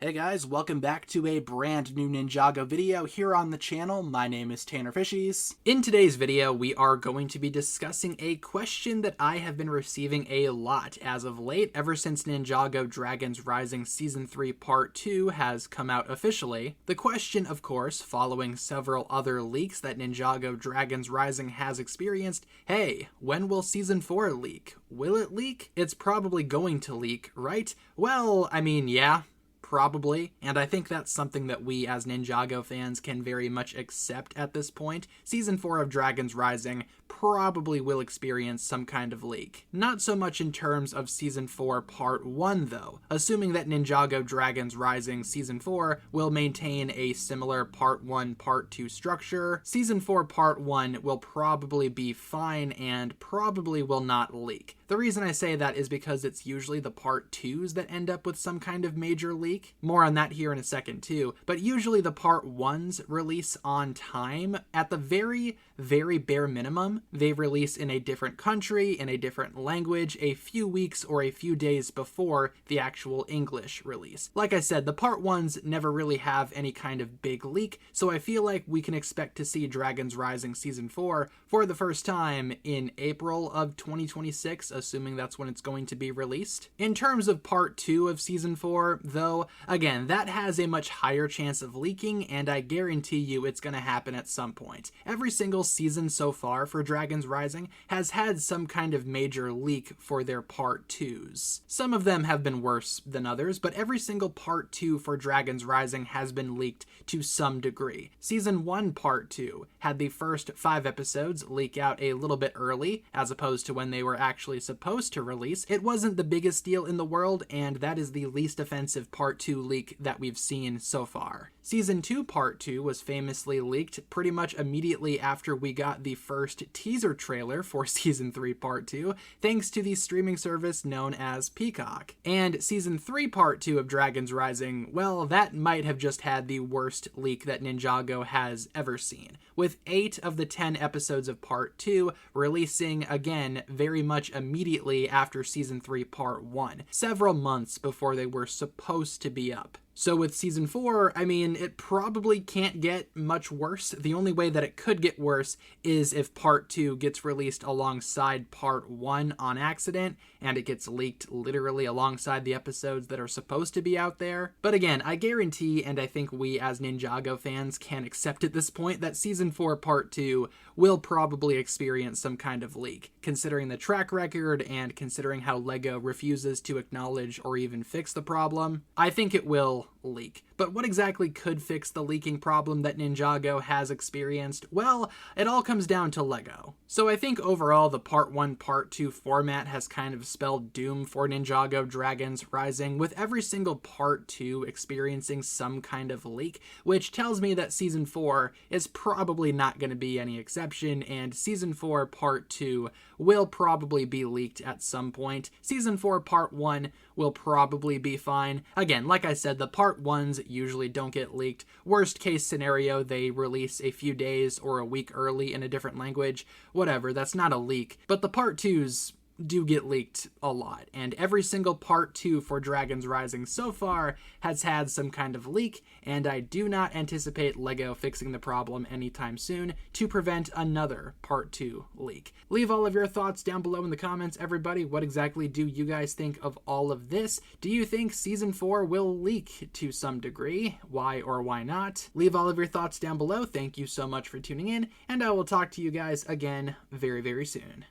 Hey guys, welcome back to a brand new Ninjago video here on the channel. My name is TannerFishies. In today's video, we are going to be discussing a question that I have been receiving a lot as of late, ever since Ninjago Dragons Rising Season 3 Part 2 has come out officially. The question, of course, following several other leaks that Ninjago Dragons Rising has experienced, hey, when will Season 4 leak? Will it leak? It's probably going to leak, right? Well, I mean, yeah. Probably, and I think that's something that we as Ninjago fans can very much accept at this point. Season 4 of Dragons Rising probably will experience some kind of leak. Not so much in terms of Season 4 Part 1 though, assuming that Ninjago Dragons Rising Season 4 will maintain a similar Part 1 Part 2 structure. Season 4 Part 1 will probably be fine and probably will not leak. The reason I say that is because it's usually the Part 2s that end up with some kind of major leak. More on that here in a second too, but usually the Part 1s release on time. At the very bare minimum, they release in a different country, in a different language, a few weeks or a few days before the actual English release. Like I said, the Part 1s never really have any kind of big leak, so I feel like we can expect to see Dragons Rising Season 4 for the first time in April of 2026, assuming that's when it's going to be released. In terms of Part 2 of Season 4, though, again, that has a much higher chance of leaking, and I guarantee you it's going to happen at some point. Every single season so far for Dragons Rising has had some kind of major leak for their Part 2s. Some of them have been worse than others, but every single Part 2 for Dragons Rising has been leaked to some degree. Season 1 Part 2 had the first 5 episodes leak out a little bit early, as opposed to when they were actually supposed to release. It wasn't the biggest deal in the world, and that is the least offensive Part 2 leak that we've seen so far. Season 2 Part 2 was famously leaked pretty much immediately after we got the first teaser trailer for Season 3 Part 2, thanks to the streaming service known as Peacock. And Season 3 Part 2 of Dragons Rising, well, that might have just had the worst leak that Ninjago has ever seen, with 8 of the 10 episodes of Part 2 releasing again very much immediately after Season 3 Part 1, several months before they were supposed to be up. So with Season 4, I mean, it probably can't get much worse. The only way that it could get worse is if Part 2 gets released alongside Part 1 on accident, and it gets leaked literally alongside the episodes that are supposed to be out there. But again, I guarantee, and I think we as Ninjago fans can accept at this point, that Season 4 Part 2 will probably experience some kind of leak, considering the track record and considering how LEGO refuses to acknowledge or even fix the problem. I think it will leak. But what exactly could fix the leaking problem that Ninjago has experienced? Well, it all comes down to LEGO. So I think overall the Part 1, Part 2 format has kind of spelled doom for Ninjago Dragons Rising, with every single Part 2 experiencing some kind of leak, which tells me that Season 4 is probably not going to be any exception, and Season 4 Part 2 will probably be leaked at some point. Season 4 Part 1 will probably be fine. Again, like I said, the Part 1s usually don't get leaked. Worst case scenario, they release a few days or a week early in a different language. Whatever, that's not a leak. But the Part 2s do get leaked a lot, and every single Part 2 for Dragons Rising so far has had some kind of leak, and I do not anticipate LEGO fixing the problem anytime soon to prevent another Part 2 leak. Leave all of your thoughts down below in the comments, everybody. What exactly do you guys think of all of this? Do you think Season 4 will leak to some degree? Why or why not? Leave all of your thoughts down below. Thank you so much for tuning in, and I will talk to you guys again very, very soon.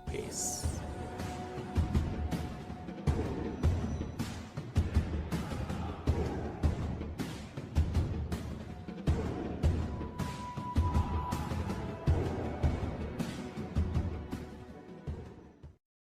Peace.